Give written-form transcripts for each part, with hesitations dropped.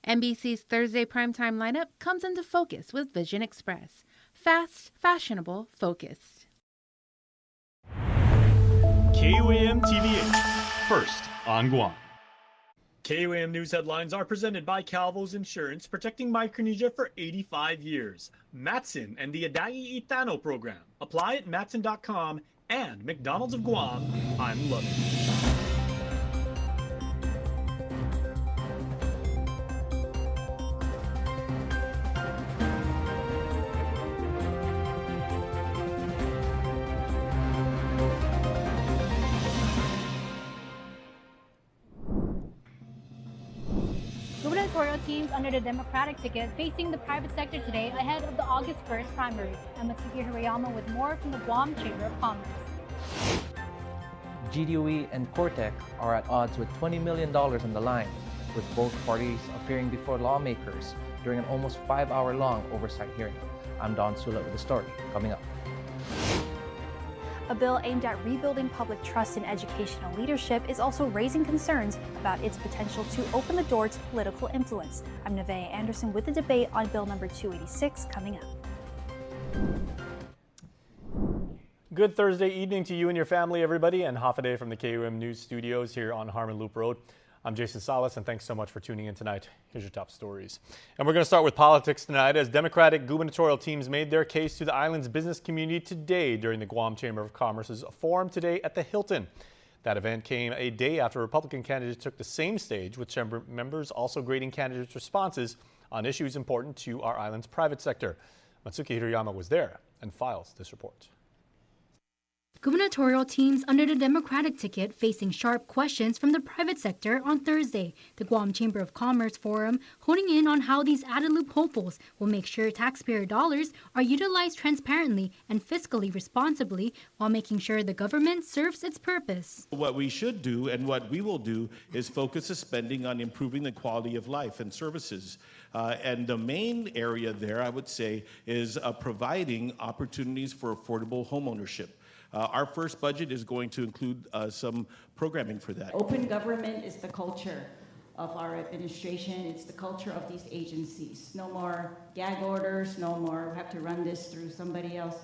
NBC's Thursday primetime lineup comes into focus with Vision Express. Fast, fashionable, focused. KUAM TV8, first on Guam. KUAM News headlines are presented by Calvo's Insurance, protecting Micronesia for 85 years. Matson and the Adai Itano program. Apply at matson.com and McDonald's of Guam. I'm loving it. Gubernatorial teams under the Democratic ticket facing the private sector today ahead of the August 1st primary. I'm Matsuki Hirayama with more from the Guam Chamber of Commerce. GDOE and Cortech are at odds with $20 million on the line, with both parties appearing before lawmakers during an almost 5-hour-long oversight hearing. I'm Don Sula with the story coming up. A bill aimed at rebuilding public trust in educational leadership is also raising concerns about its potential to open the door to political influence. I'm Nevaeh Anderson with the debate on Bill number 286 coming up. Good Thursday evening to you and your family, everybody, and half a day from the KUM News Studios here on Harmon Loop Road. I'm Jason Salas, and thanks so much for tuning in tonight. Here's your top stories. And we're going to start with politics tonight as Democratic gubernatorial teams made their case to the island's business community today during the Guam Chamber of Commerce's forum today at the Hilton. That event came a day after Republican candidates took the same stage, with chamber members also grading candidates' responses on issues important to our island's private sector. Matsuki Hirayama was there and files this report. Gubernatorial teams under the Democratic ticket facing sharp questions from the private sector on Thursday. The Guam Chamber of Commerce Forum honing in on how these added loopholes will make sure taxpayer dollars are utilized transparently and fiscally responsibly while making sure the government serves its purpose. What we should do and what we will do is focus the spending on improving the quality of life and services. And the main area there, I would say, is providing opportunities for affordable homeownership. Our first budget is going to include some programming for that. Open government is the culture of our administration. It's the culture of these agencies. No more gag orders, no more we have to run this through somebody else.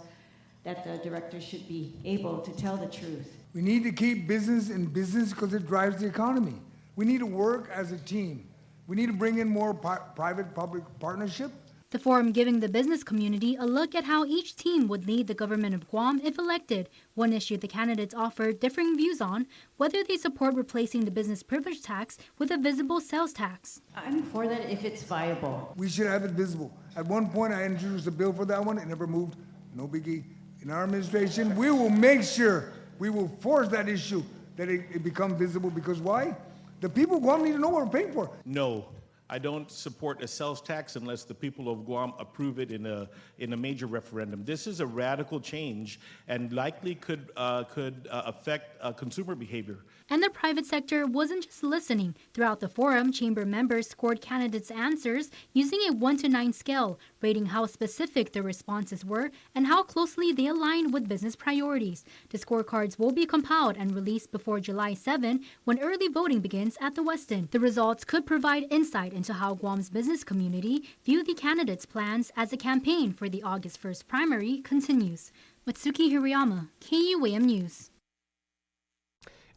That the director should be able to tell the truth. We need to keep business in business because it drives the economy. We need to work as a team. We need to bring in more private-public partnership. The forum giving the business community a look at how each team would lead the government of Guam if elected. One issue the candidates offered differing views on, whether they support replacing the business privilege tax with a visible sales tax. I'm for that if it's viable. We should have it visible. At one point I introduced a bill for that one. It never moved. No biggie. In our administration, we will make sure, we will force that issue that it become visible, because why? The people of Guam need to know what we're paying for. No. I don't support a sales tax unless the people of Guam approve it in a major referendum. This is a radical change and likely could affect consumer behavior. And the private sector wasn't just listening. Throughout the forum, chamber members scored candidates' answers using a 1 to 9 scale, rating how specific the responses were and how closely they aligned with business priorities. The scorecards will be compiled and released before July 7, when early voting begins at the Westin. The results could provide insight into how Guam's business community view the candidates' plans as the campaign for the August 1st primary continues. Matsuki Hirayama, KUAM News.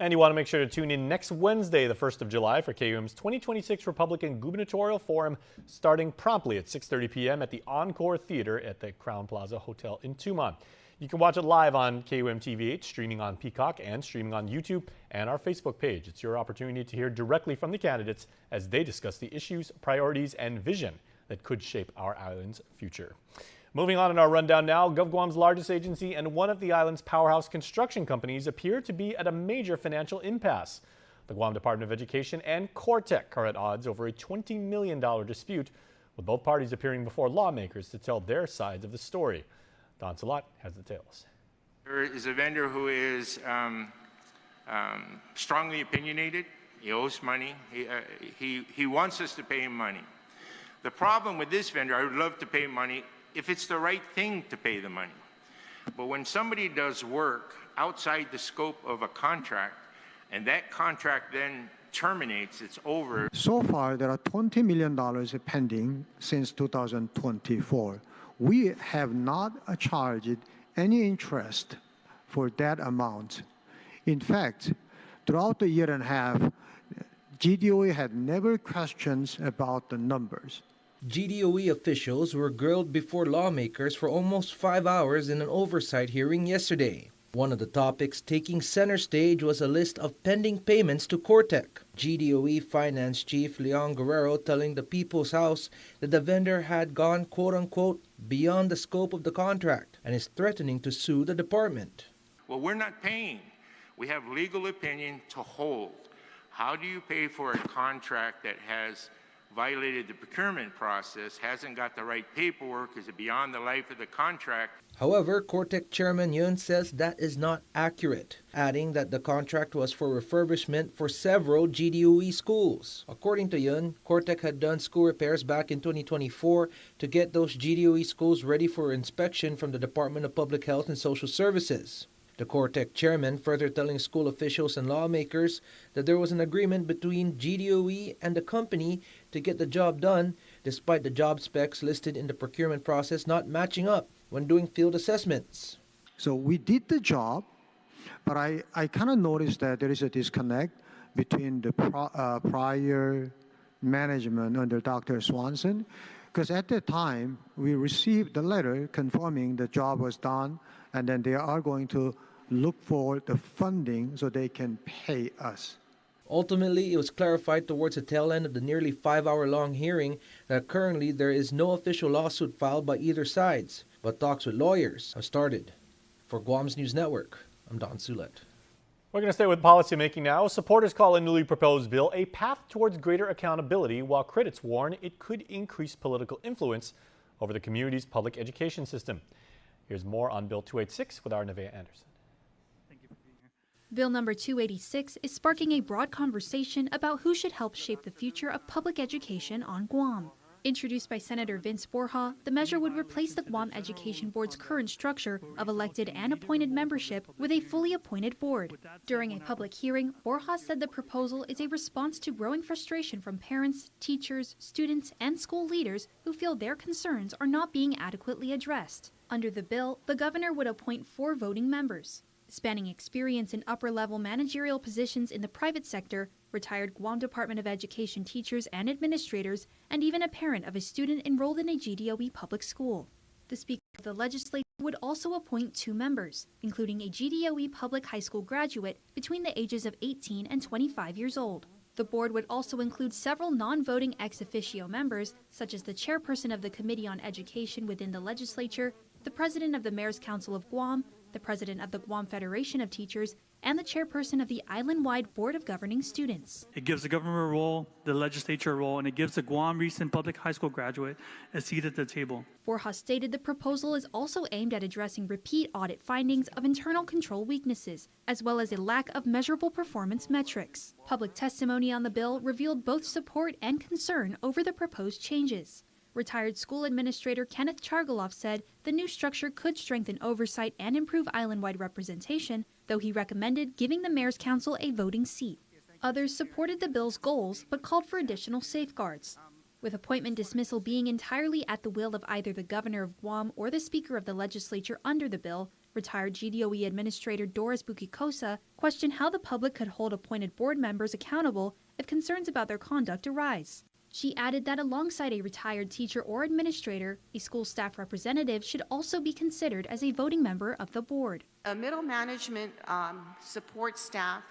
And you want to make sure to tune in next Wednesday, the 1st of July, for KUM's 2026 Republican Gubernatorial Forum, starting promptly at 6:30 p.m. at the Encore Theater at the Crown Plaza Hotel in Tumon. You can watch it live on KUM TV8, streaming on Peacock and streaming on YouTube and our Facebook page. It's your opportunity to hear directly from the candidates as they discuss the issues, priorities, and vision that could shape our island's future. Moving on in our rundown now, GovGuam's largest agency and one of the island's powerhouse construction companies appear to be at a major financial impasse. The Guam Department of Education and Cortech are at odds over a $20 million dispute, with both parties appearing before lawmakers to tell their sides of the story. Don Salat has the details. There is a vendor who is strongly opinionated. He owes money. He wants us to pay him money. The problem with this vendor, I would love to pay him money if it's the right thing to pay the money. But when somebody does work outside the scope of a contract, and that contract then terminates, it's over. So far, there are $20 million pending since 2024. We have not charged any interest for that amount. In fact, throughout the year and a half, GDOE had never questioned about the numbers. GDOE officials were grilled before lawmakers for almost 5 hours in an oversight hearing yesterday. One of the topics taking center stage was a list of pending payments to Cortech. GDOE Finance Chief Leon Guerrero telling the People's House that the vendor had gone quote-unquote beyond the scope of the contract and is threatening to sue the department. Well, we're not paying. We have legal opinion to hold. How do you pay for a contract that has violated the procurement process, hasn't got the right paperwork, is beyond the life of the contract? However, Cortech Chairman Yun says that is not accurate, adding that the contract was for refurbishment for several GDOE schools. According to Yun, Cortech had done school repairs back in 2024 to get those GDOE schools ready for inspection from the Department of Public Health and Social Services. The Cortech chairman further telling school officials and lawmakers that there was an agreement between GDOE and the company to get the job done, despite the job specs listed in the procurement process not matching up when doing field assessments. So we did the job, but I kind of noticed that there is a disconnect between the prior management under Dr. Swanson, because at that time we received the letter confirming the job was done, and then they are going to look for the funding so they can pay us. Ultimately, it was clarified towards the tail end of the nearly 5-hour-long hearing that currently there is no official lawsuit filed by either sides, but talks with lawyers have started. For Guam's News Network, I'm Don Sulet. We're going to stay with policymaking now. Supporters call a newly proposed bill a path towards greater accountability, while critics warn it could increase political influence over the community's public education system. Here's more on Bill 286 with our Nevaeh Anderson. Bill number 286 is sparking a broad conversation about who should help shape the future of public education on Guam. Introduced by Senator Vince Borja, the measure would replace the Guam Education Board's current structure of elected and appointed membership with a fully appointed board. During a public hearing, Borja said the proposal is a response to growing frustration from parents, teachers, students, and school leaders who feel their concerns are not being adequately addressed. Under the bill, the governor would appoint 4 voting members, spanning experience in upper-level managerial positions in the private sector, retired Guam Department of Education teachers and administrators, and even a parent of a student enrolled in a GDOE public school. The Speaker of the Legislature would also appoint 2 members, including a GDOE public high school graduate between the ages of 18 and 25 years old. The board would also include several non-voting ex officio members, such as the chairperson of the Committee on Education within the legislature, the president of the Mayor's Council of Guam, the president of the Guam Federation of Teachers, and the chairperson of the island-wide Board of Governing Students. It gives the government a role, the legislature a role, and it gives the Guam recent public high school graduate a seat at the table. Borja stated the proposal is also aimed at addressing repeat audit findings of internal control weaknesses, as well as a lack of measurable performance metrics. Public testimony on the bill revealed both support and concern over the proposed changes. Retired school administrator Kenneth Chargoloff said the new structure could strengthen oversight and improve island-wide representation, though he recommended giving the Mayor's Council a voting seat. Others supported the bill's goals, but called for additional safeguards. With appointment dismissal being entirely at the will of either the governor of Guam or the Speaker of the Legislature under the bill, retired GDOE Administrator Doris Bukikosa questioned how the public could hold appointed board members accountable if concerns about their conduct arise. She added that alongside a retired teacher or administrator, a school staff representative should also be considered as a voting member of the board. A middle management support staff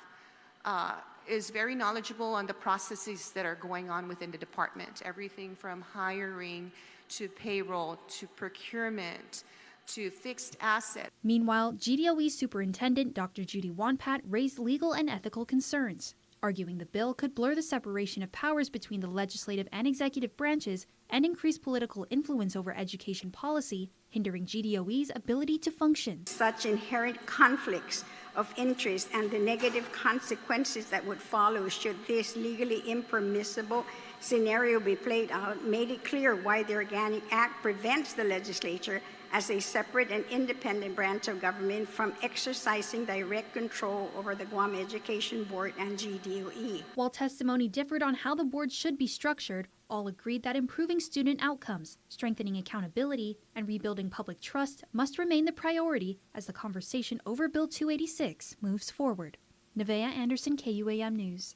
is very knowledgeable on the processes that are going on within the department, everything from hiring to payroll to procurement to fixed assets. Meanwhile, GDOE Superintendent Dr. Judy Wanpat raised legal and ethical concerns, arguing the bill could blur the separation of powers between the legislative and executive branches and increase political influence over education policy, hindering GDOE's ability to function. Such inherent conflicts of interest and the negative consequences that would follow should this legally impermissible scenario be played out made it clear why the Organic Act prevents the legislature as a separate and independent branch of government from exercising direct control over the Guam Education Board and GDOE. While testimony differed on how the board should be structured, all agreed that improving student outcomes, strengthening accountability, and rebuilding public trust must remain the priority as the conversation over Bill 286 moves forward. Nevaeh Anderson, KUAM News.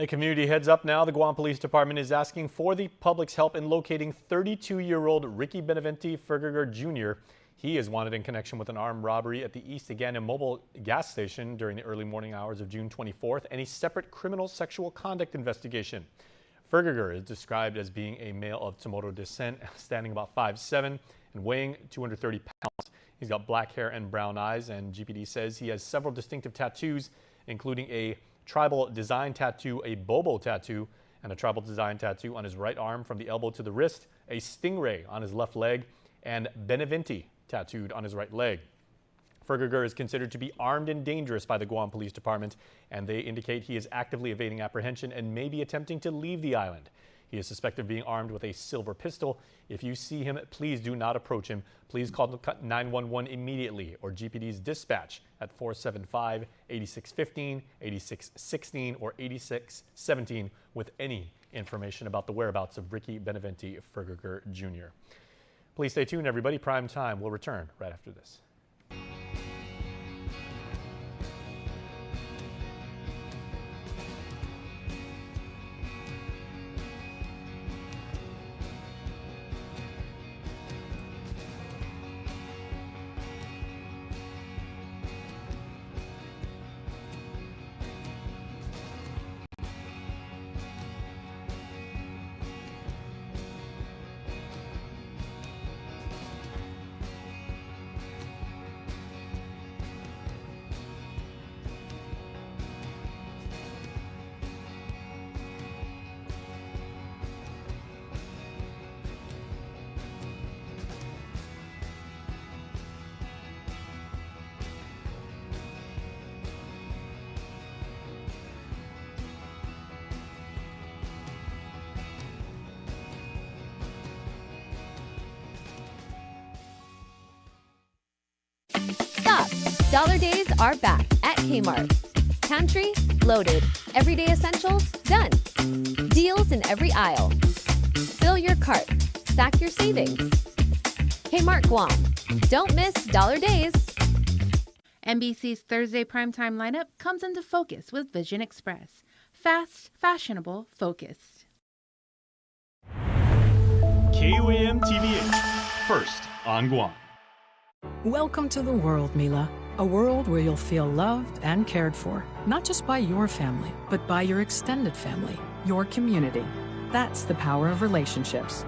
A community heads up now. The Guam Police Department is asking for the public's help in locating 32-year-old Ricky Beneventi Fergerger Jr. He is wanted in connection with an armed robbery at the East Agana Mobile gas station during the early morning hours of June 24th and a separate criminal sexual conduct investigation. Fergerger is described as being a male of Chamoru descent, standing about 5'7" and weighing 230 pounds. He's got black hair and brown eyes, and GPD says he has several distinctive tattoos, including a tribal design tattoo, a bobo tattoo, and a tribal design tattoo on his right arm from the elbow to the wrist, a stingray on his left leg, and Beneventi tattooed on his right leg. Fergerger is considered to be armed and dangerous by the Guam Police Department, and they indicate he is actively evading apprehension and may be attempting to leave the island. He is suspected of being armed with a silver pistol. If you see him, please do not approach him. Please call 911 immediately or GPD's dispatch at 475-8615, 8616, or 8617 with any information about the whereabouts of Ricky Beneventi Fergerger Jr. Please stay tuned, everybody. Prime Time will return right after this. Stop! Dollar days are back at Kmart. Pantry, loaded. Everyday essentials, done. Deals in every aisle. Fill your cart. Stack your savings. Kmart Guam. Don't miss Dollar Days. NBC's Thursday primetime lineup comes into focus with Vision Express. Fast, fashionable, focused. KUAM TV8, first on Guam. Welcome to the world, Mila. A world where you'll feel loved and cared for, not just by your family, but by your extended family, your community. That's the power of relationships.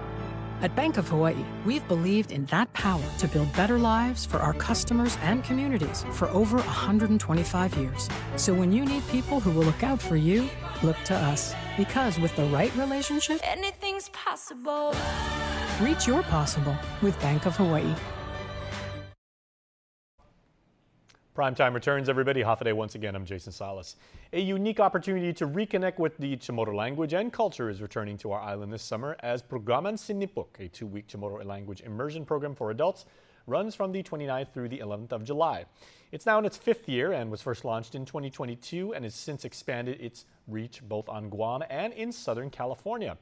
At Bank of Hawaii, we've believed in that power to build better lives for our customers and communities for over 125 years. So when you need people who will look out for you, look to us. Because with the right relationship, anything's possible. Reach your possible with Bank of Hawaii. Primetime returns, everybody. Hafa once again. I'm Jason Salas. A unique opportunity to reconnect with the Chamorro language and culture is returning to our island this summer as Programan Sinipuk, a 2-week Chamorro language immersion program for adults, runs from the 29th through the 11th of July. It's now in its 5th year and was first launched in 2022 and has since expanded its reach both on Guam and in Southern California.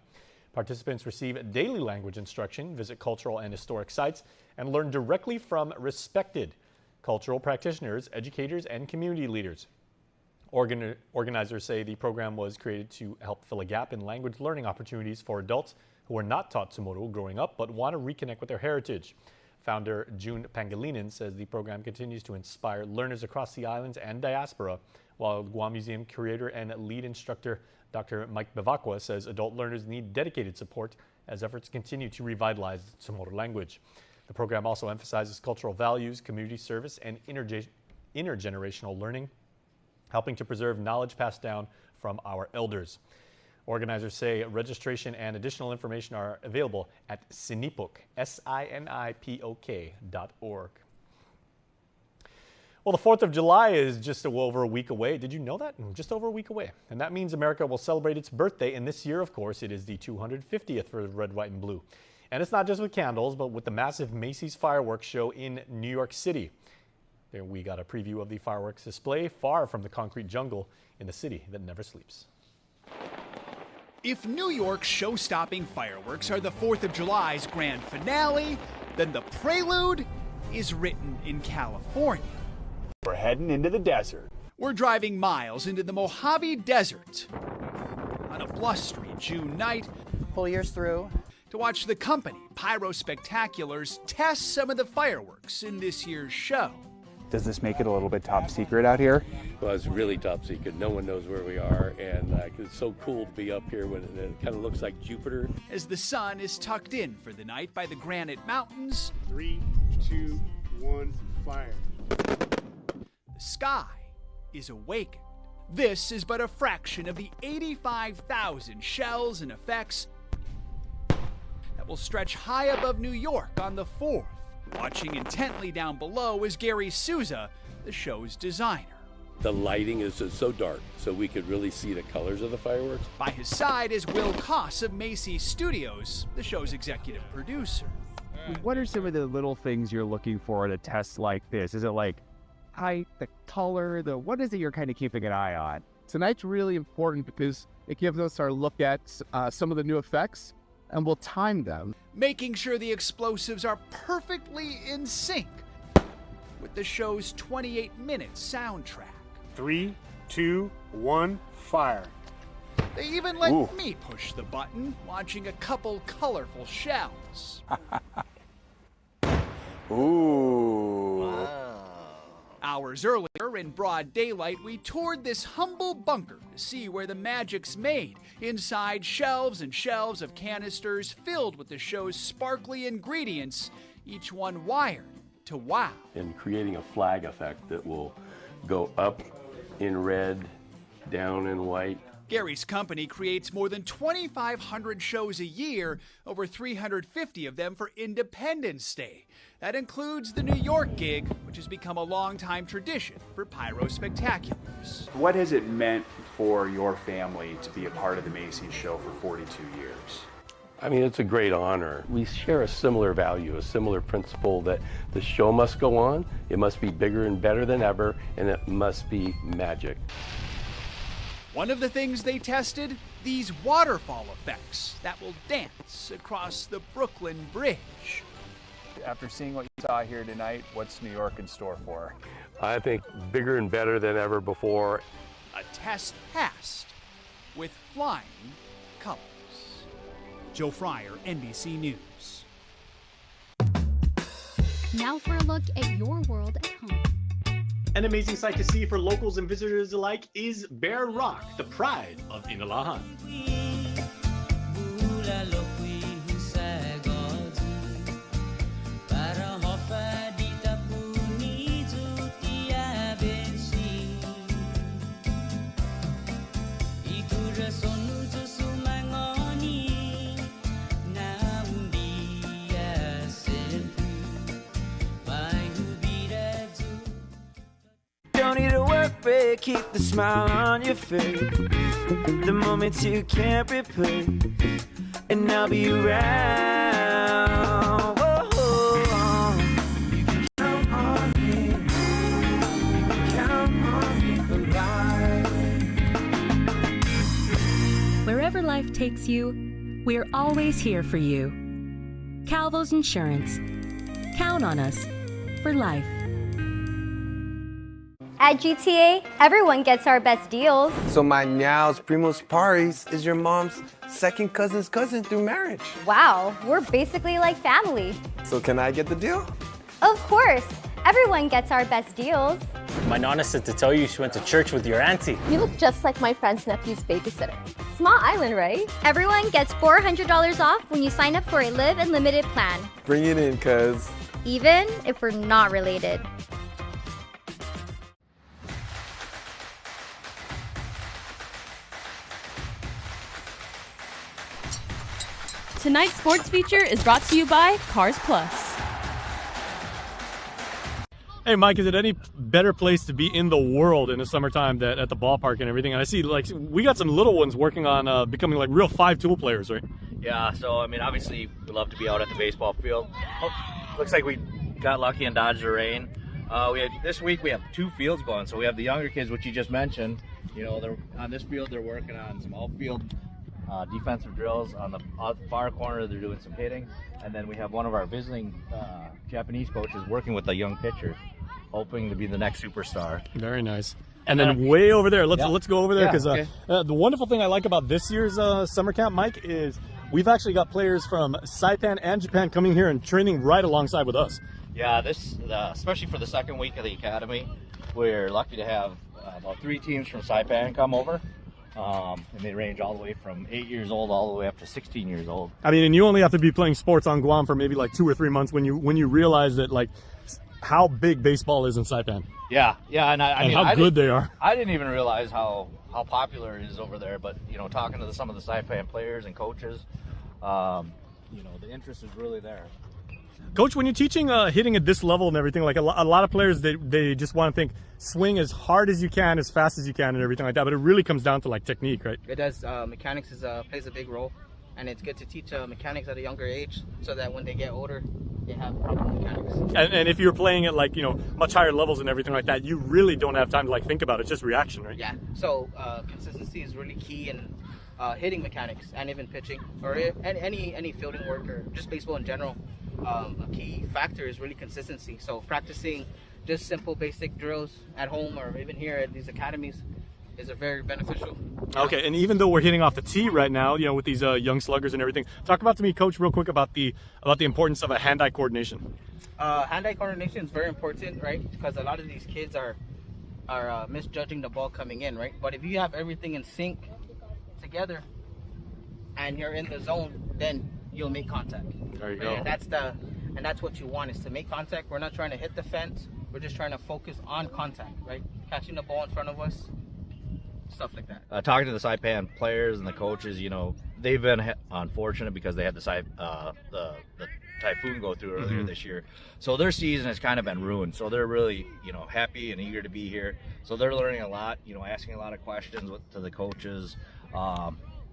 Participants receive daily language instruction, visit cultural and historic sites, and learn directly from respected cultural practitioners, educators, and community leaders. Organizers say the program was created to help fill a gap in language learning opportunities for adults who are not taught Chamorro growing up but want to reconnect with their heritage. Founder June Pangilinan says the program continues to inspire learners across the islands and diaspora, while Guam Museum curator and lead instructor Dr. Mike Bevacqua says adult learners need dedicated support as efforts continue to revitalize the Chamorro language. The program also emphasizes cultural values, community service, and intergenerational learning, helping to preserve knowledge passed down from our elders. Organizers say registration and additional information are available at sinipuk, SINIPOK.org. Well, the 4th of July is just over a week away. Did you know that? Just over a week away. And that means America will celebrate its birthday. And this year, of course, it is the 250th for Red, White, and Blue. And it's not just with candles, but with the massive Macy's fireworks show in New York City. There we got a preview of the fireworks display far from the concrete jungle in the city that never sleeps. If New York's show-stopping fireworks are the 4th of July's grand finale, then the prelude is written in California. We're heading into the desert. We're driving miles into the Mojave Desert on a blustery June night. Pull yours through. To watch the company, Pyro Spectaculars, test some of the fireworks in this year's show. Does this make it a little bit top secret out here? Well, it's really top secret. No one knows where we are, and it's so cool to be up here when it kind of looks like Jupiter. As the sun is tucked in for the night by the Granite Mountains, 3, 2, 1, fire. The sky is awakened. This is but a fraction of the 85,000 shells and effects that will stretch high above New York on the 4th. Watching intently down below is Gary Souza, the show's designer. The lighting is so dark, so we could really see the colors of the fireworks. By his side is Will Koss of Macy's Studios, the show's executive producer. What are some of the little things you're looking for at a test like this? Is it like height, the color, what is it you're kind of keeping an eye on? Tonight's really important because it gives us our look at some of the new effects, and we'll time them. Making sure the explosives are perfectly in sync with the show's 28-minute soundtrack. 3, 2, 1, fire. They even let me push the button, launching a couple colorful shells. Ooh. Wow. Hours earlier, in broad daylight, we toured this humble bunker to see where the magic's made. Inside, shelves and shelves of canisters filled with the show's sparkly ingredients, each one wired to wow. And creating a flag effect that will go up in red, down in white. Gary's company creates more than 2,500 shows a year, over 350 of them for Independence Day. That includes the New York gig, which has become a longtime tradition for Pyro Spectaculars. What has it meant for your family to be a part of the Macy's show for 42 years? I mean, it's a great honor. We share a similar value, a similar principle that the show must go on, it must be bigger and better than ever, and it must be magic. One of the things they tested, these waterfall effects that will dance across the Brooklyn Bridge. After seeing what you saw here tonight, what's New York in store for? I think bigger and better than ever before. A test passed with flying colors. Joe Fryer, NBC News. Now for a look at your world at home. An amazing sight to see for locals and visitors alike is Bear Rock, the pride of Inalahan. Don't need a work break, keep the smile on your face. The moments you can't replace, and I'll be around. Whoa. You can count on me. You can count on me for life. Wherever life takes you, we're always here for you. Calvo's Insurance. Count on us for life. At GTA, everyone gets our best deals. So my Niao's Primos Paris is your mom's second cousin's cousin through marriage. Wow, we're basically like family. So can I get the deal? Of course, everyone gets our best deals. My nonna said to tell you she went to church with your auntie. You look just like my friend's nephew's babysitter. Small island, right? Everyone gets $400 off when you sign up for a Live Unlimited plan. Bring it in, cuz. Even if we're not related. Tonight's sports feature is brought to you by Cars Plus. Hey, Mike, is it any better place to be in the world in the summertime than at the ballpark and everything? And I see, like, we got some little ones working on becoming, like, real 5-tool players, right? Yeah, so, I mean, obviously, we love to be out at the baseball field. Oh, looks like we got lucky and dodged the rain. This week we have 2 fields going. So we have the younger kids, which you just mentioned. You know, they're on this field, they're working on some outfield defensive drills. On the far corner, they're doing some hitting. And then we have one of our visiting Japanese coaches working with the young pitchers, hoping to be the next superstar. Very nice. And then way over there, let's go over there, because the wonderful thing I like about this year's summer camp, Mike, is we've actually got players from Saipan and Japan coming here and training right alongside with us. Yeah, this especially for the second week of the academy, we're lucky to have about 3 teams from Saipan come over. And they range all the way from 8 years old all the way up to 16 years old. I mean, and you only have to be playing sports on Guam for maybe like 2 or 3 months when you realize that, like, how big baseball is in Saipan. Yeah, and I mean, how good they are. I didn't even realize how popular it is over there. But you know, talking to some of the Saipan players and coaches, you know, the interest is really there. Coach, when you're teaching hitting at this level and everything, like a lot of players, they just want to think swing as hard as you can, as fast as you can, and everything like that. But it really comes down to like technique, right? It does. Mechanics plays a big role, and it's good to teach mechanics at a younger age so that when they get older, they have proper mechanics. And if you're playing at, like, you know, much higher levels and everything like that, you really don't have time to like think about it. It's just reaction, right? Yeah. So consistency is really key in hitting mechanics and even pitching or any fielding work or just baseball in general. A key factor is really consistency. So practicing just simple basic drills at home or even here at these academies is very beneficial. Okay, and even though we're hitting off the tee right now, you know, with these young sluggers and everything, talk about to me, Coach, real quick about the importance of a hand-eye coordination. Hand-eye coordination is very important, right? Because a lot of these kids are misjudging the ball coming in, right? But if you have everything in sync together and you're in the zone, then you'll make contact. There you right? go. And that's what you want, is to make contact. We're not trying to hit the fence. We're just trying to focus on contact, right? Catching the ball in front of us, stuff like that. Talking to the Saipan players and the coaches, you know, they've been unfortunate because they had the typhoon go through earlier this year. So their season has kind of been ruined. So they're really, you know, happy and eager to be here. So they're learning a lot, you know, asking a lot of questions to the coaches.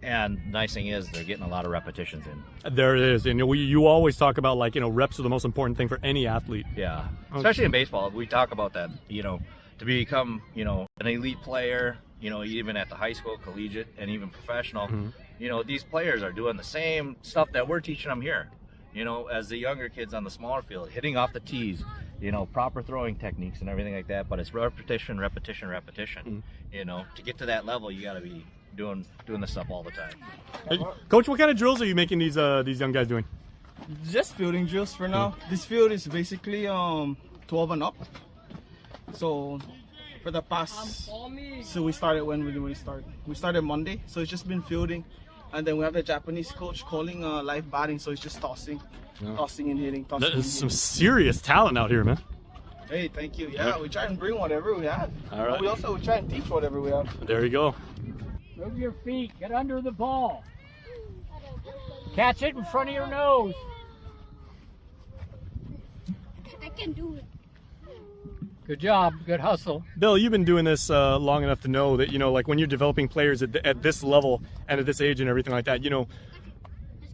And the nice thing is they're getting a lot of repetitions in. There it is. And you always talk about, like, you know, reps are the most important thing for any athlete. Yeah. Especially in baseball. We talk about that, you know, to become, you know, an elite player, you know, even at the high school, collegiate, and even professional, you know, these players are doing the same stuff that we're teaching them here, you know, as the younger kids on the smaller field, hitting off the tees, you know, proper throwing techniques and everything like that. But it's repetition, you know, to get to that level, you got to be doing this stuff all the time. Hey, Coach, what kind of drills are you making these young guys doing? Just fielding drills for now. This field is basically 12 and up. So for the past, so we started when we started. We started Monday, so it's just been fielding, and then we have the Japanese coach calling live batting, so it's just tossing and hitting. There's some serious talent out here, man. Hey, thank you. Yeah, we try and bring whatever we have. All right. We try and teach whatever we have. There you go. Move your feet. Get under the ball. Catch it in front of your nose. I can do it. Good job. Good hustle. Bill, you've been doing this long enough to know that, you know, like when you're developing players at this level and at this age and everything like that, you know,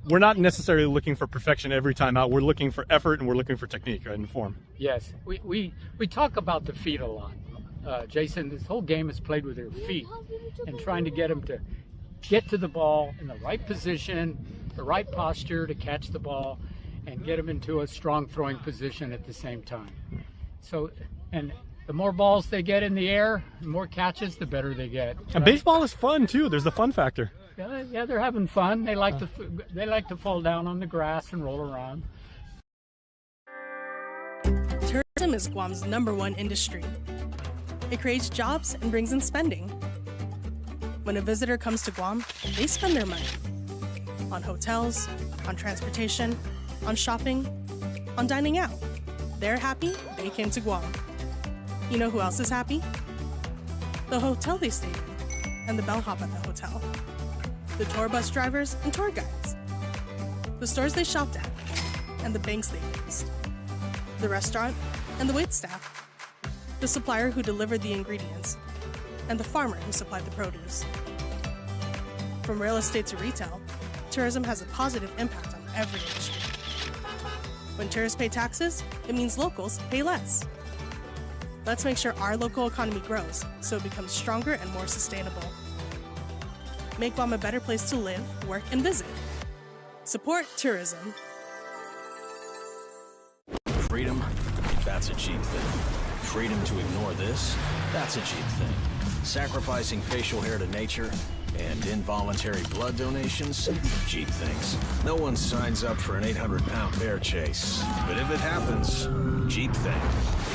we're not necessarily looking for perfection every time out. We're looking for effort and we're looking for technique, right, and form. Yes. We talk about the feet a lot. Jason, this whole game is played with their feet and trying to get them to get to the ball in the right position, the right posture to catch the ball, and get them into a strong throwing position at the same time. So, and the more balls they get in the air, the more catches, the better they get. And baseball is fun too. There's the fun factor. Yeah, they're having fun. They like to fall down on the grass and roll around. Tourism is Guam's #1 industry. It creates jobs and brings in spending. When a visitor comes to Guam, they spend their money on hotels, on transportation, on shopping, on dining out. They're happy they came to Guam. You know who else is happy? The hotel they stayed in and the bellhop at the hotel. The tour bus drivers and tour guides. The stores they shopped at and the banks they used. The restaurant and the waitstaff. the supplier who delivered the ingredients, and the farmer who supplied the produce. From real estate to retail, tourism has a positive impact on every industry. When tourists pay taxes, it means locals pay less. Let's make sure our local economy grows so it becomes stronger and more sustainable. Make Guam a better place to live, work, and visit. Support tourism. Freedom, that's a cheap thing. Freedom to ignore this, that's a cheap thing. Sacrificing facial hair to nature and involuntary blood donations, cheap things. No one signs up for an 800-pound bear chase. But if it happens, cheap thing.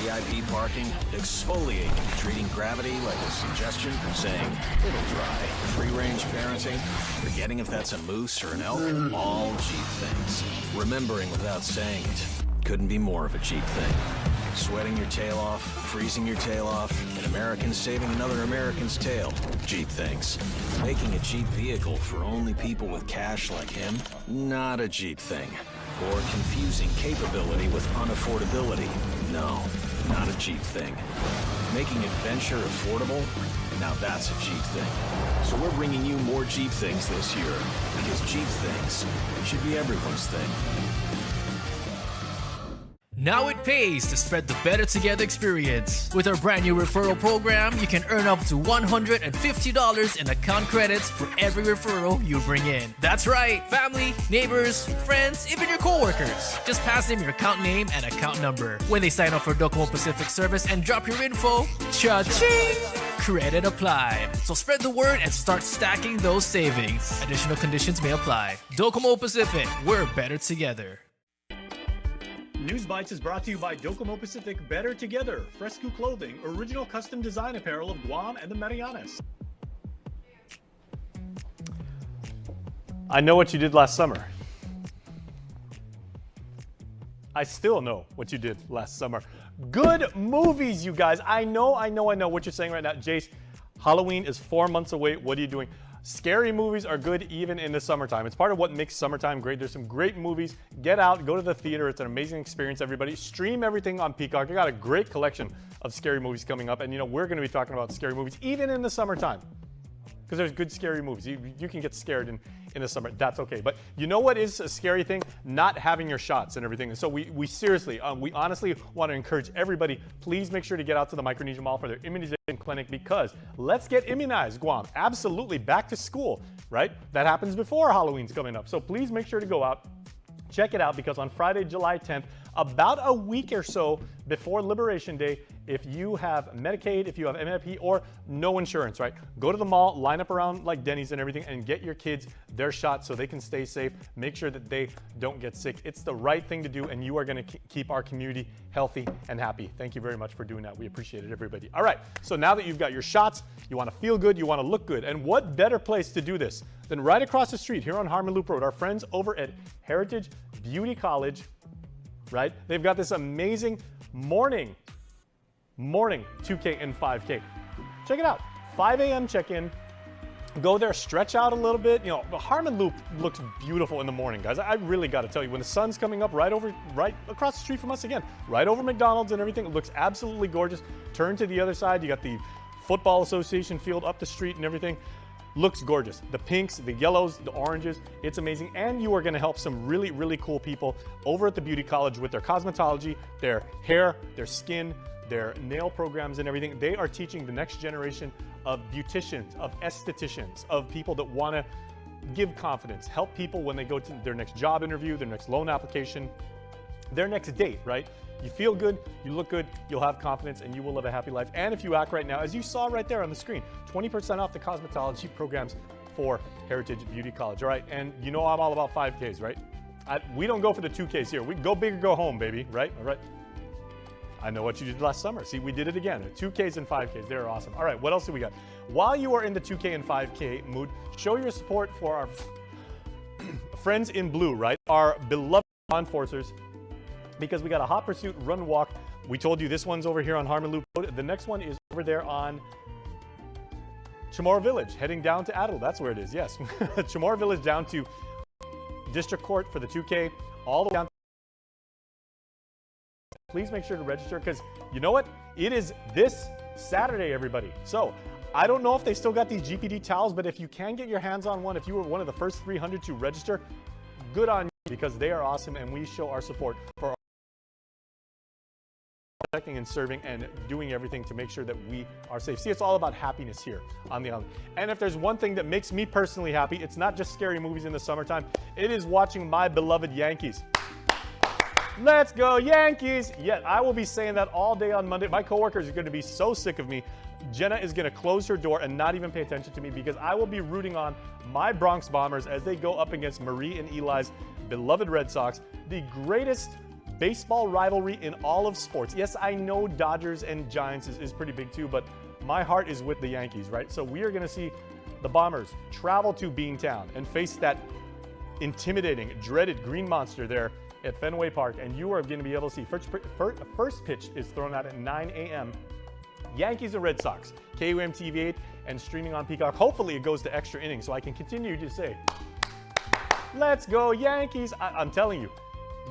VIP parking, exfoliating, treating gravity like a suggestion, saying, it'll dry. Free-range parenting, forgetting if that's a moose or an elk, all cheap things. Remembering without saying it, couldn't be more of a cheap thing. Sweating your tail off, freezing your tail off, an American saving another American's tail. Cheap things. Making a cheap vehicle for only people with cash like him? Not a cheap thing. Or confusing capability with unaffordability? No, not a cheap thing. Making adventure affordable? Now that's a cheap thing. So we're bringing you more cheap things this year, because cheap things should be everyone's thing. Now it pays to spread the Better Together experience. With our brand new referral program, you can earn up to $150 in account credits for every referral you bring in. That's right, family, neighbors, friends, even your coworkers. Just pass them your account name and account number. When they sign up for Docomo Pacific service and drop your info, cha-ching! Credit applied. So spread the word and start stacking those savings. Additional conditions may apply. Docomo Pacific, we're better together. News Bites is brought to you by Docomo Pacific Better Together, Fresco Clothing, original custom design apparel of Guam and the Marianas. I know what you did last summer. I still know what you did last summer. Good movies, you guys. I know what you're saying right now. Jace, Halloween is 4 months away. What are you doing? Scary movies are good even in the summertime. It's part of what makes summertime great. There's some great movies. Get out, go to the theater. It's an amazing experience, everybody. Stream everything on Peacock. I got a great collection of scary movies coming up. And you know, we're going to be talking about scary movies even in the summertime, because there's good scary movies. You can get scared in the summer. That's okay. But you know what is a scary thing? Not having your shots and everything. And so we seriously, we honestly want to encourage everybody, please make sure to get out to the Micronesia Mall for their immunization clinic, because let's get immunized, Guam. Absolutely. Back to school, right? That happens before Halloween's coming up. So please make sure to go out. Check it out, because on Friday, July 10th, about a week or so before Liberation Day, if you have Medicaid, if you have MFP, or no insurance, right? Go to the mall, line up around like Denny's and everything, and get your kids their shot so they can stay safe. Make sure that they don't get sick. It's the right thing to do, and you are going to keep our community healthy and happy. Thank you very much for doing that. We appreciate it, everybody. All right, so now that you've got your shots, you want to feel good, you want to look good, and what better place to do this than right across the street here on Harmon Loop Road, our friends over at Heritage Beauty College, right? They've got this amazing morning 2K and 5K. Check it out. 5 a.m. check-in. Go there, stretch out a little bit. You know, the Harmon Loop looks beautiful in the morning, guys. I really got to tell you, when the sun's coming up right across the street from us again, right over McDonald's and everything, it looks absolutely gorgeous. Turn to the other side. You got the Football Association field up the street and everything. Looks gorgeous. The pinks, the yellows, the oranges, it's amazing. And you are going to help some really, really cool people over at the Beauty College with their cosmetology, their hair, their skin, their nail programs and everything. They are teaching the next generation of beauticians, of estheticians, of people that want to give confidence, help people when they go to their next job interview, their next loan application, their next date, right? You feel good, you look good, you'll have confidence, and you will live a happy life. And if you act right now, as you saw right there on the screen, 20% off the cosmetology programs for Heritage Beauty College, all right? And you know I'm all about 5Ks, right? We don't go for the 2Ks here. We go big or go home, baby, right? All right. I know what you did last summer. See, we did it again. 2Ks and 5Ks, they're awesome. All right, what else do we got? While you are in the 2K and 5K mood, show your support for our friends in blue, right? Our beloved law enforcers, because we got a hot pursuit run walk. We told you this one's over here on Harmon Loop Road. The next one is over there on Chamoru Village, heading down to Adel. That's where it is, yes. Chamoru Village down to District Court for the 2K, all the way down Please make sure to register because you know what? It is this Saturday, everybody. So I don't know if they still got these GPD towels, but if you can get your hands on one, if you were one of the first 300 to register, good on you because they are awesome and we show our support for protecting and serving and doing everything to make sure that we are safe. See, it's all about happiness here on the island. And if there's one thing that makes me personally happy, it's not just scary movies in the summertime. It is watching my beloved Yankees. Let's go Yankees! Yet I will be saying that all day on Monday. My coworkers are going to be so sick of me. Jenna is going to close her door and not even pay attention to me because I will be rooting on my Bronx Bombers as they go up against Marie and Eli's beloved Red Sox, the greatest baseball rivalry in all of sports. Yes, I know Dodgers and Giants is pretty big too, but my heart is with the Yankees, right? So we are going to see the Bombers travel to Beantown and face that intimidating, dreaded green monster there at Fenway Park, and you are going to be able to see first pitch is thrown out at 9 a.m. Yankees and Red Sox, KUAM TV 8, and streaming on Peacock. Hopefully it goes to extra innings so I can continue to say, let's go Yankees. I'm telling you,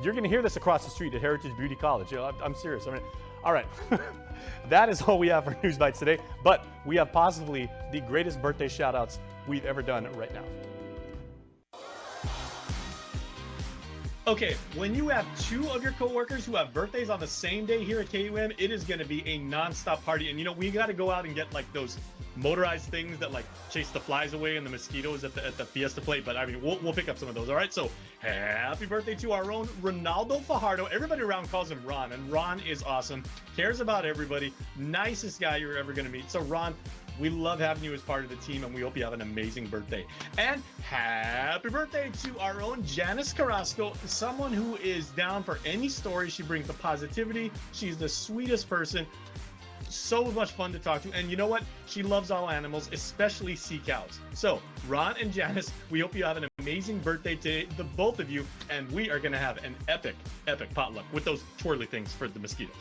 you're going to hear this across the street at Heritage Beauty College. You know, I'm serious. All right, that is all we have for News Bites today, but we have possibly the greatest birthday shout-outs we've ever done right now. Okay, when you have two of your coworkers who have birthdays on the same day here at KUAM, it is going to be a non-stop party. And you know, we got to go out and get like those motorized things that like chase the flies away and the mosquitoes at the Fiesta plate. But I mean, we'll pick up some of those. All right, so happy birthday to our own Ronaldo Fajardo. Everybody around calls him Ron, and Ron is awesome, cares about everybody, nicest guy you're ever going to meet. So Ron, we love having you as part of the team, and we hope you have an amazing birthday. And happy birthday to our own Janice Carrasco, someone who is down for any story. She brings the positivity. She's the sweetest person. So much fun to talk to. And you know what? She loves all animals, especially sea cows. So, Ron and Janice, we hope you have an amazing birthday today, the both of you, and we are going to have an epic potluck with those twirly things for the mosquitoes.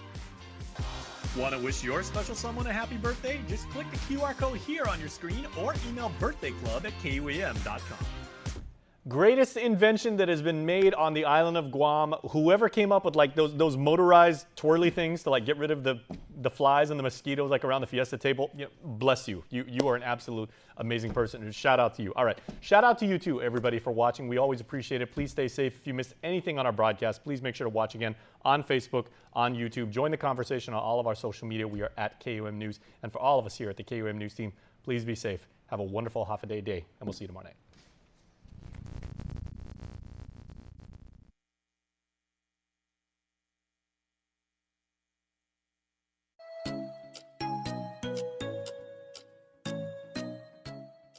Want to wish your special someone a happy birthday? Just click the QR code here on your screen or email birthdayclub@kuam.com. Greatest invention that has been made on the island of Guam. Whoever came up with like those motorized twirly things to like get rid of the flies and the mosquitoes like around the Fiesta table, you know, bless you. You are an absolute amazing person. And shout out to you. All right, shout out to you too, everybody, for watching. We always appreciate it. Please stay safe. If you missed anything on our broadcast, please make sure to watch again on Facebook, on YouTube. Join the conversation on all of our social media. We are at KUM News. And for all of us here at the KUM News team, please be safe. Have a wonderful half-a-day day, and we'll see you tomorrow night.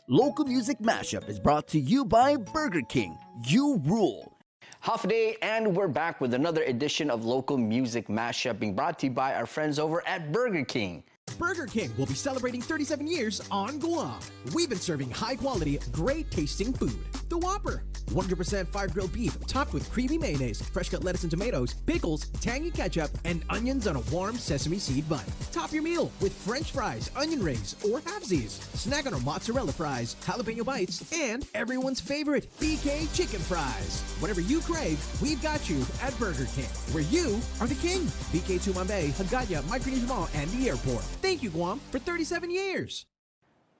Local Music Mashup is brought to you by Burger King. You rule. Half a day, and we're back with another edition of Local Music Mashup being brought to you by our friends over at Burger King. Burger King will be celebrating 37 years on Guam. We've been serving high-quality, great-tasting food. The Whopper, 100% fire-grilled beef topped with creamy mayonnaise, fresh-cut lettuce and tomatoes, pickles, tangy ketchup, and onions on a warm sesame seed bun. Top your meal with French fries, onion rings, or halvesies. Snack on our mozzarella fries, jalapeno bites, and everyone's favorite, BK chicken fries. Whatever you crave, we've got you at Burger King, where you are the king. BK Tumambay, Hagaya, Micronesia Mall, and the airport. Thank you, Guam, for 37 years.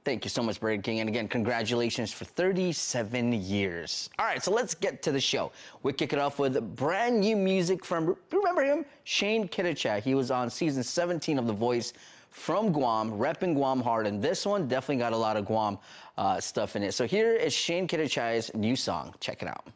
Thank you so much, Burger King. And again, congratulations for 37 years. All right, so let's get to the show. We kick it off with brand new music from, remember him? Shane Kittichak. He was on season 17 of The Voice from Guam, repping Guam hard. And this one definitely got a lot of Guam stuff in it. So here is Shane Kittichak's new song. Check it out.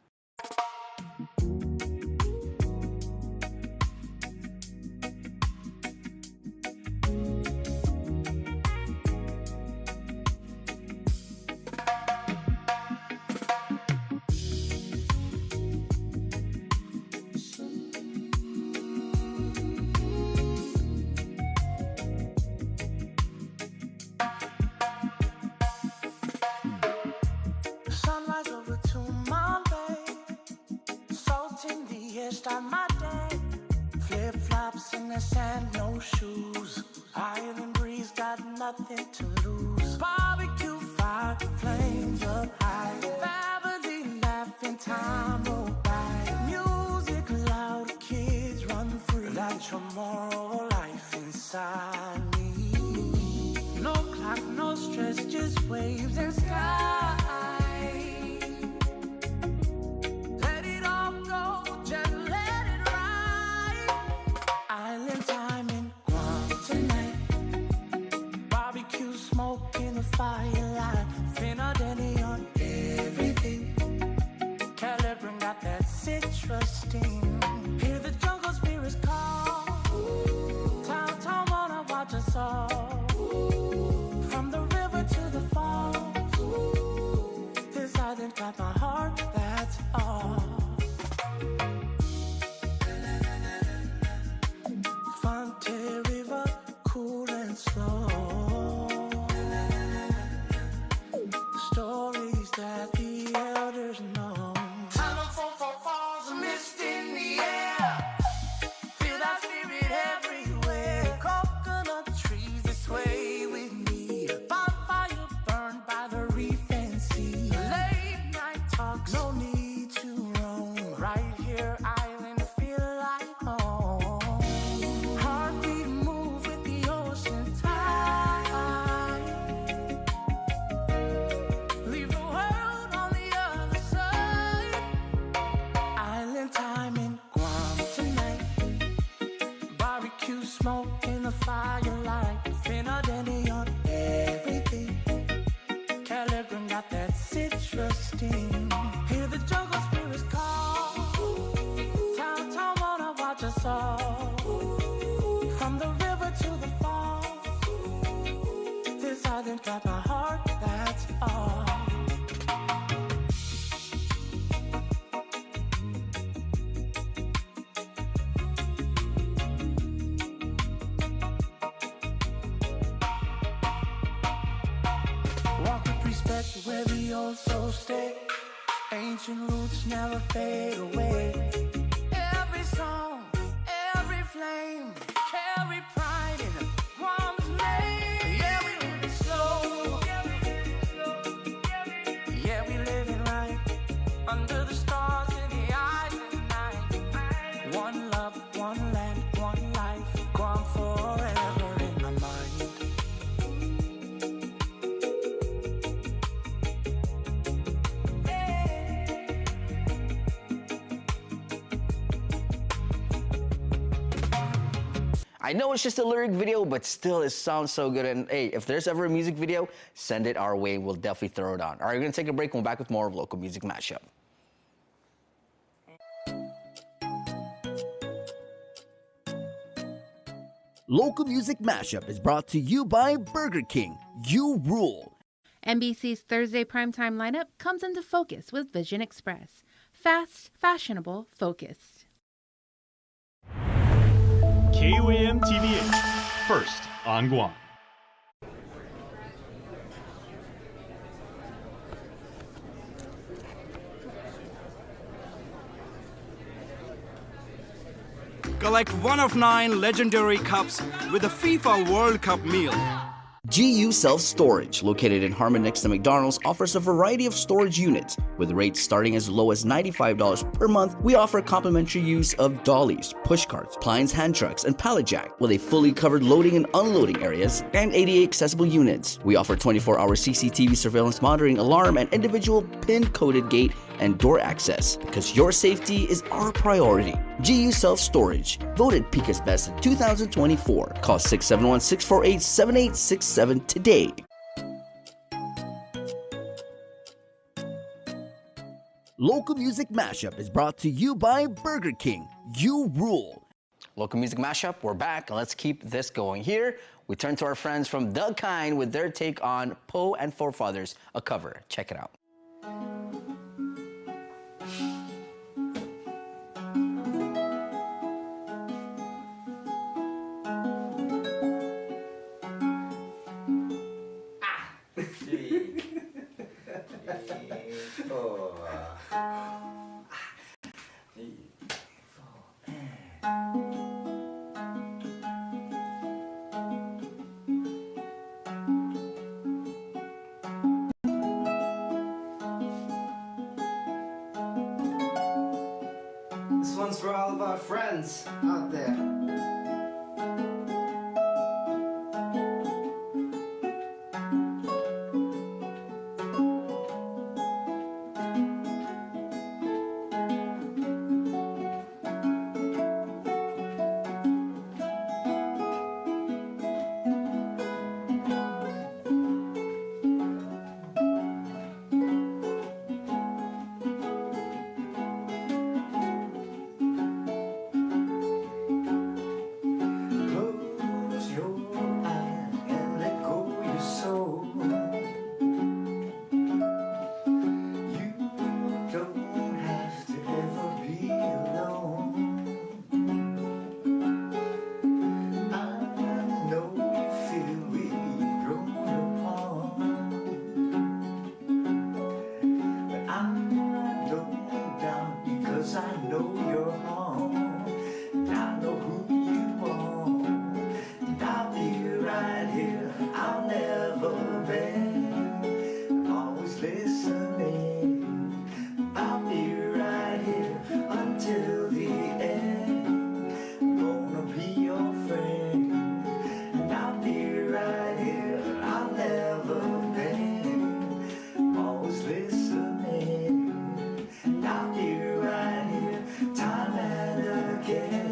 Start my day. Flip-flops in the sand, no shoes. Island breeze, got nothing to lose. Barbecue fire, flames up high. Family laughing, time go by. Music loud, kids run free. That your more life inside me. No clock, no stress, just waves and sky. Let it all go, just let it ride. Island time in Guam tonight. Barbecue smoke in the firelight. Finna daddy on everything. Calibre got that citrus sting. Hear the jungle spirits call. Town wanna watch us all. From the river to the falls. This island got my heart, that's all. Fonte River, cool and slow. Stories that the elders know. Telephone for falls, a mist in the air. Feel that spirit everywhere. Coconut trees that sway with me. Bonfire burned by the reef and sea. Late night talks, no need to roam. Right here, island, feel like home. Heartbeat move with the ocean tide. Leave the world on the other side. Island time in Guam tonight. Barbecue smoke in the firelight. Finna daddy on everything. Calibre got that citrus sting. Hear the jungle spirits call. Town wanna watch us all. From the river to the falls. This island got my heart, that's all. Walk with respect where the old souls stay. Ancient roots never fade away. Every song, every flame, carry pride in Guam's name. Yeah, we live it slow. Yeah, we live it right. Under the stars in the island night. One love, one land, one life. Guam forever in my mind. I know it's just a lyric video, but still it sounds so good. And hey, if there's ever a music video, send it our way. We'll definitely throw it on. All right, we're gonna take a break. We'll be back with more of Local Music Mashup. Local Music Mashup is brought to you by Burger King. You rule. NBC's Thursday primetime lineup comes into focus with Vision Express. Fast, fashionable, focused. KUAM TVH, first on Guam. Collect one of 9 legendary cups with the FIFA World Cup meal. GU Self-Storage, located in Harmon next to McDonald's, offers a variety of storage units. With rates starting as low as $95 per month, we offer complimentary use of dollies, push carts, Plines hand trucks, and pallet jack, with a fully covered loading and unloading areas and ADA accessible units. We offer 24-hour CCTV surveillance monitoring, alarm, and individual pin-coded gate and door access, because your safety is our priority. GU Self-Storage, voted Pika's Best in 2024. Call 671-648-7867 today. Local Music Mashup is brought to you by Burger King. You rule. Local Music Mashup, we're back, and let's keep this going. Here, we turn to our friends from The Kind with their take on Poe and Forefathers, a cover. Check it out. This one's for all of our friends out there. bend. I'm always listening. I'll be right here until the end. I'm gonna be your friend, and I'll be right here. I'll never bend. I'm always listening, and I'll be right here time and again.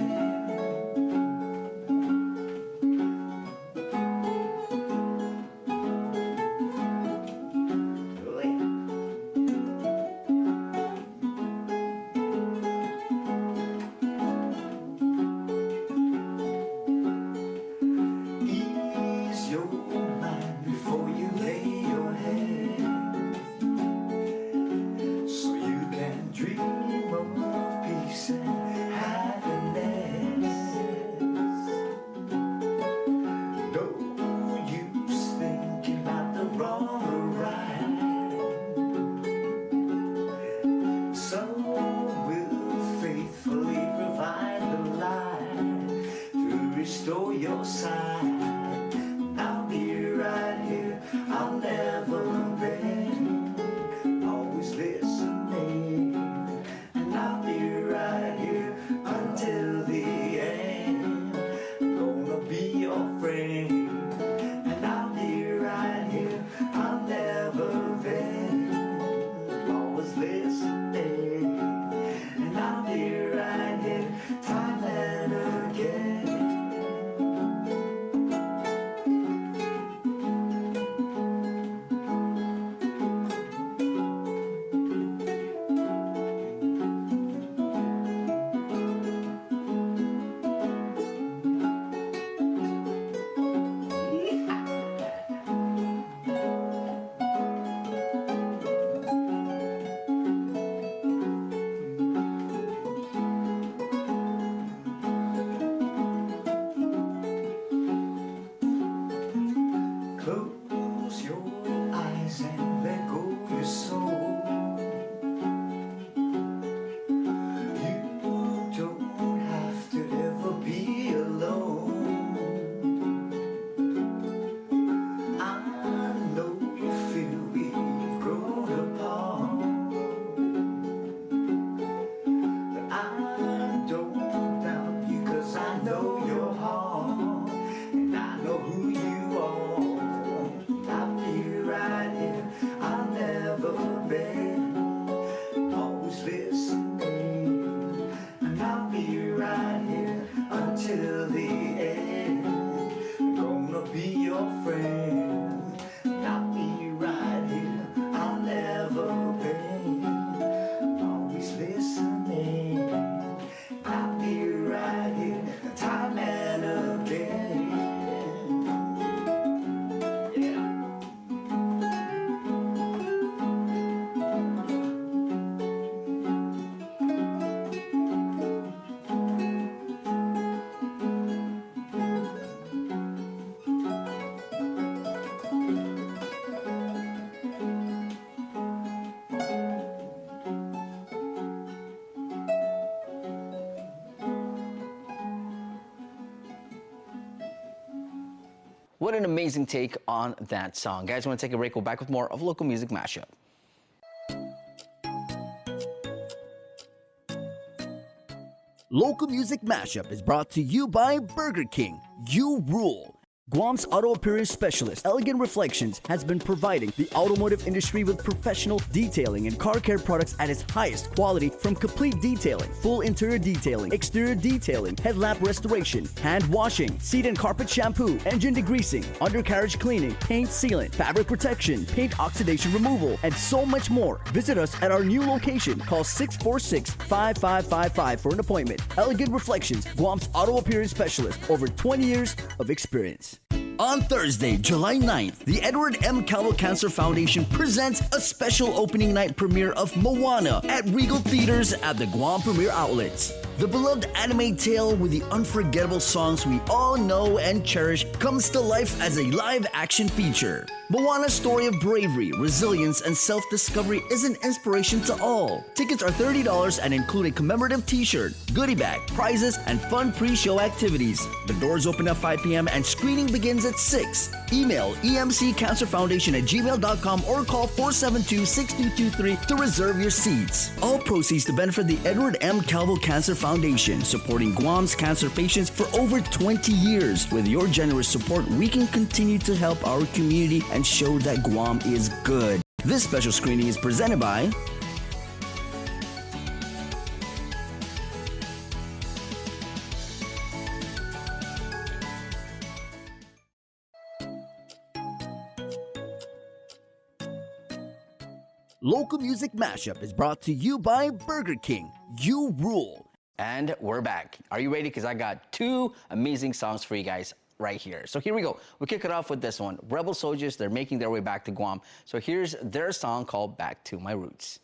Ease your mind before you lay your head, so you can dream of peace and happiness. No use thinking about the wrong or right. Some will faithfully provide the light to restore your sight. I'll be right here, I'll never bend. Always listening, and I'll be right here until the end. Gonna be your friend, and I'll be right here, I'll never bend. Always listening, and I'll be right here time and again. Close your eyes and let go your soul. You don't have to ever be alone. I know you feel we've grown apart, but I don't doubt you 'cause I know your heart, and I know who you are. I'll be right here, I'll never bend. Always listening, and I'll be right here until the end. Gonna be your friend, and I'll be right here, I'll never bend. Always listening, I'll be right here time and again. What an amazing take on that song. Guys, I want to take a break. We'll back with more of Local Music Mashup. Local Music Mashup is brought to you by Burger King. You rule. Guam's auto appearance specialist, Elegant Reflections, has been providing the automotive industry with professional detailing and car care products at its highest quality, from complete detailing, full interior detailing, exterior detailing, headlamp restoration, hand washing, seat and carpet shampoo, engine degreasing, undercarriage cleaning, paint sealant, fabric protection, paint oxidation removal, and so much more. Visit us at our new location. Call 646-5555 for an appointment. Elegant Reflections, Guam's auto appearance specialist, over 20 years of experience. On Thursday, July 9th, the Edward M. Calvo Cancer Foundation presents a special opening night premiere of Moana at Regal Theaters at the Guam Premier Outlets. The beloved anime tale with the unforgettable songs we all know and cherish comes to life as a live-action feature. Moana's story of bravery, resilience, and self-discovery is an inspiration to all. Tickets are $30 and include a commemorative t-shirt, goodie bag, prizes, and fun pre-show activities. The doors open at 5 p.m. and screening begins at 6. Email emccancerfoundation@gmail.com or call 472-6223 to reserve your seats. All proceeds to benefit the Edward M. Calvo Cancer Foundation, supporting Guam's cancer patients for over 20 years. With your generous support, we can continue to help our community and show that Guam is good. This special screening is presented by Local Music Mashup is brought to you by Burger King. You rule. And we're back. Are you ready? Because I got 2 amazing songs for you guys right here. So here we go. We'll kick it off with this one. Rebel Soldiers, they're making their way back to Guam. So here's their song called Back to My Roots.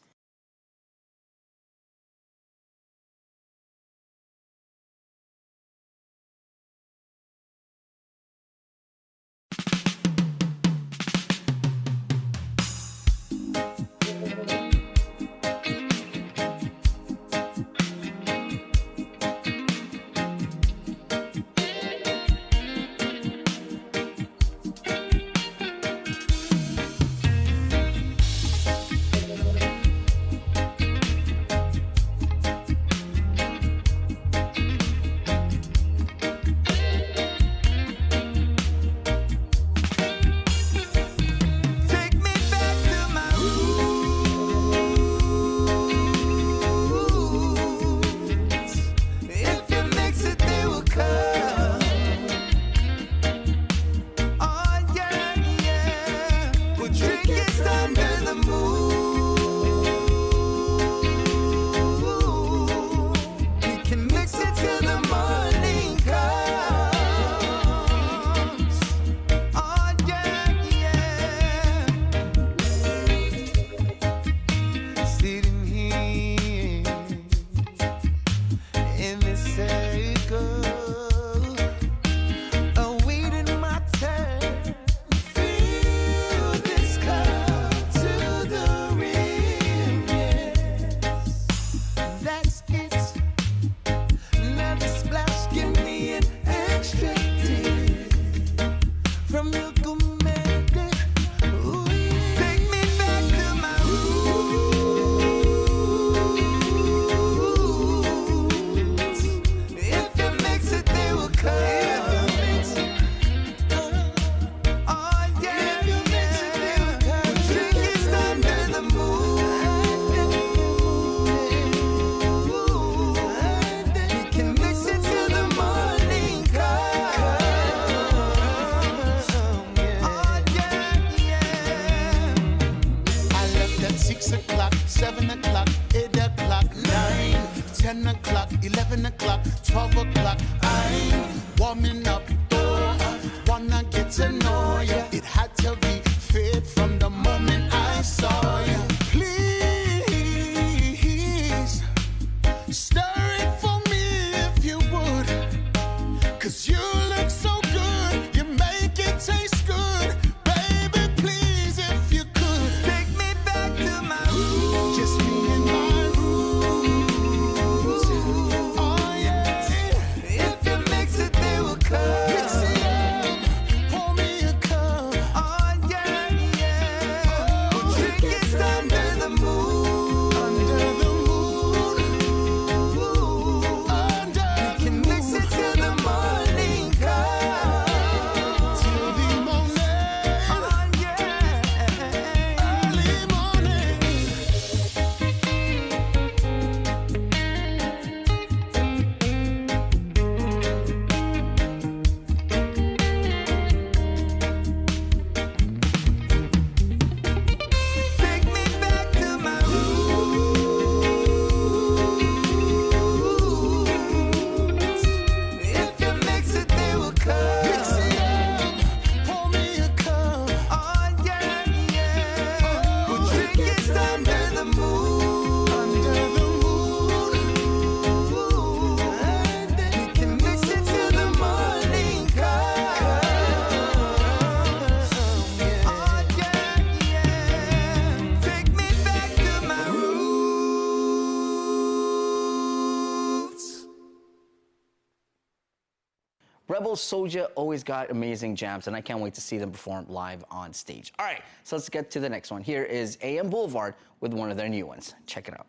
Rebel Soulja always got amazing jams, and I can't wait to see them perform live on stage. All right, so let's get to the next one. Here is AM Boulevard with one of their new ones. Check it out.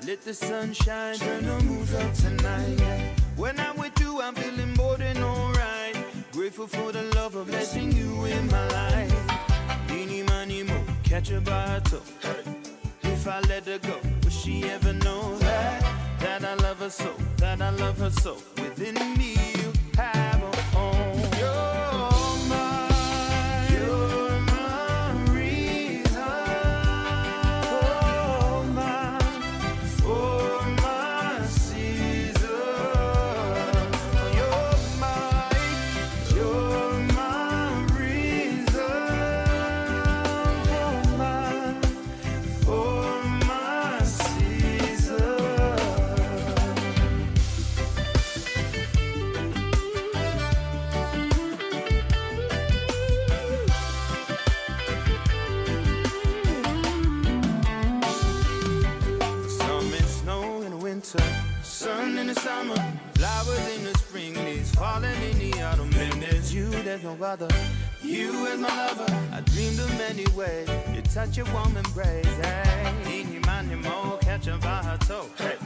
Let the sunshine, turn the mood up tonight. Yeah. When I'm with you, I'm feeling more than alright. Grateful for the love of blessing you in my life. Eeny, money, mo, catch her by her toe. If I let her go, will she ever know that I love her so, that I love her so? Within me, you have a home. You're mine. You're my reason. Sun in the summer, flowers in the spring, leaves falling in the autumn. And there's you, there's no other. You as my lover, I dreamed of many ways. You touch your warm embrace, hey. Eeny, miny, mo, catch her by her toe, hey.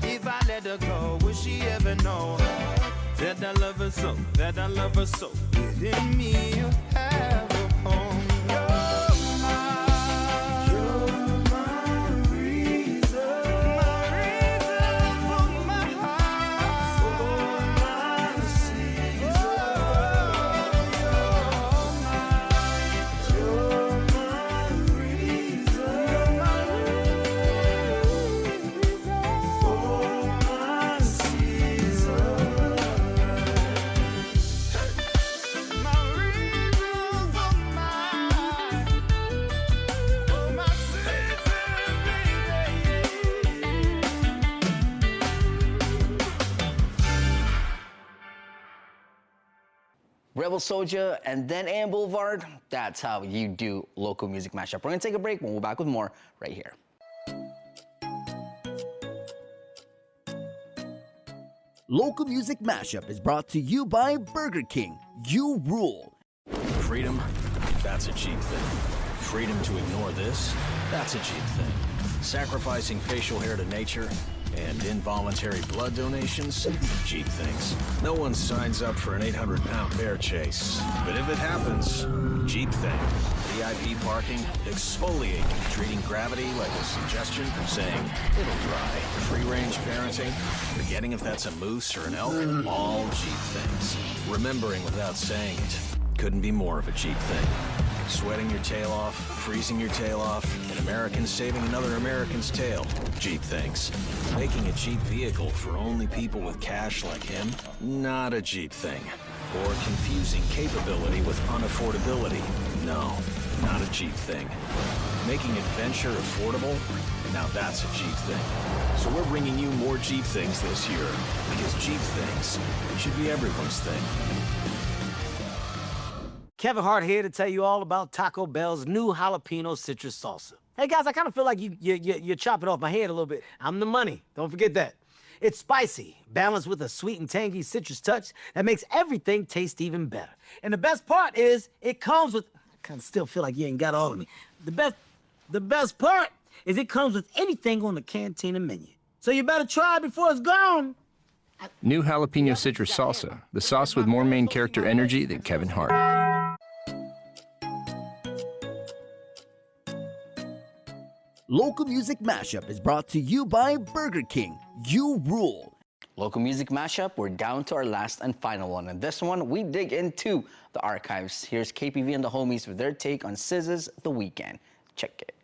If I let her go, will she ever know that I love her so, that I love her so? Within me, you have a home. You're mine. Rebel Soulja and then AM Boulevard. That's how you do local music mashup. We're gonna take a break. We'll be back with more right here. Local Music Mashup is brought to you by Burger King. You rule. Freedom, that's a cheap thing. Freedom to ignore this, that's a cheap thing. Sacrificing facial hair to nature and involuntary blood donations, cheap things. No one signs up for an 800-pound bear chase. But if it happens, cheap thing. VIP parking, exfoliating, treating gravity like a suggestion, saying, it'll dry. Free-range parenting, forgetting if that's a moose or an elk, all cheap things. Remembering without saying it, couldn't be more of a cheap thing. Sweating your tail off, freezing your tail off, an American saving another American's tail. Cheap things. Making a cheap vehicle for only people with cash like him? Not a cheap thing. Or confusing capability with unaffordability? No, not a cheap thing. Making adventure affordable? Now that's a cheap thing. So we're bringing you more cheap things this year, because cheap things should be everyone's thing. Kevin Hart here to tell you all about Taco Bell's new jalapeno citrus salsa. Hey guys, I kind of feel like you're chopping off my head a little bit. I'm the money, don't forget that. It's spicy, balanced with a sweet and tangy citrus touch that makes everything taste even better. And the best part is, it comes with, I kind of still feel like you ain't got all of me. The best part is it comes with anything on the Cantina menu. So you better try it before it's gone. New jalapeno citrus salsa, the sauce with more main character energy than Kevin Hart. Local Music Mashup is brought to you by Burger King. You rule. Local Music Mashup, we're down to our last and final one. And this one, we dig into the archives. Here's KPV and the homies with their take on SZA's The Weeknd. Check it.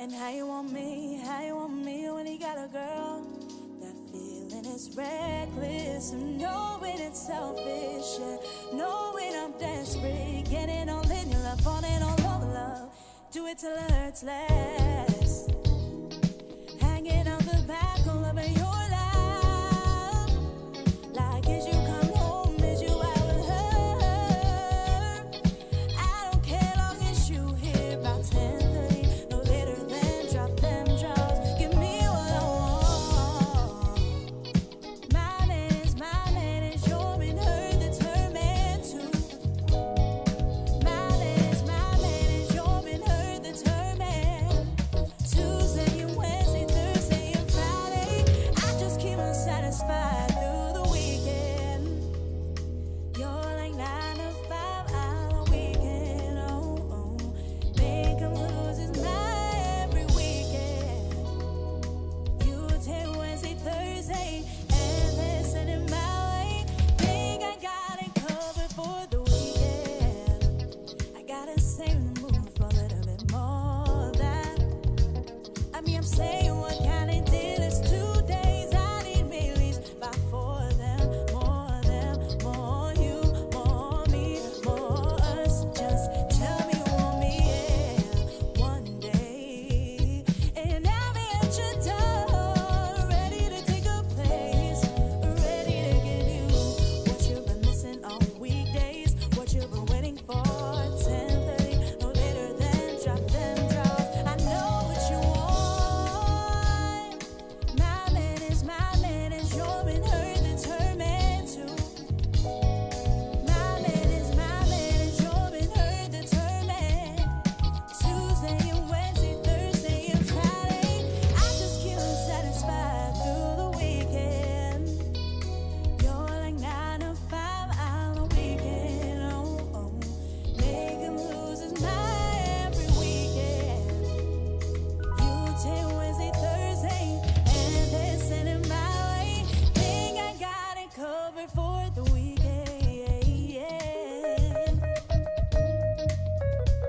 And how you want me when you got a girl? That feeling is reckless, knowing it's selfish, yeah. Knowing I'm desperate, getting all in your love, falling all over love. Do it till it hurts less. Hanging on the back, all over your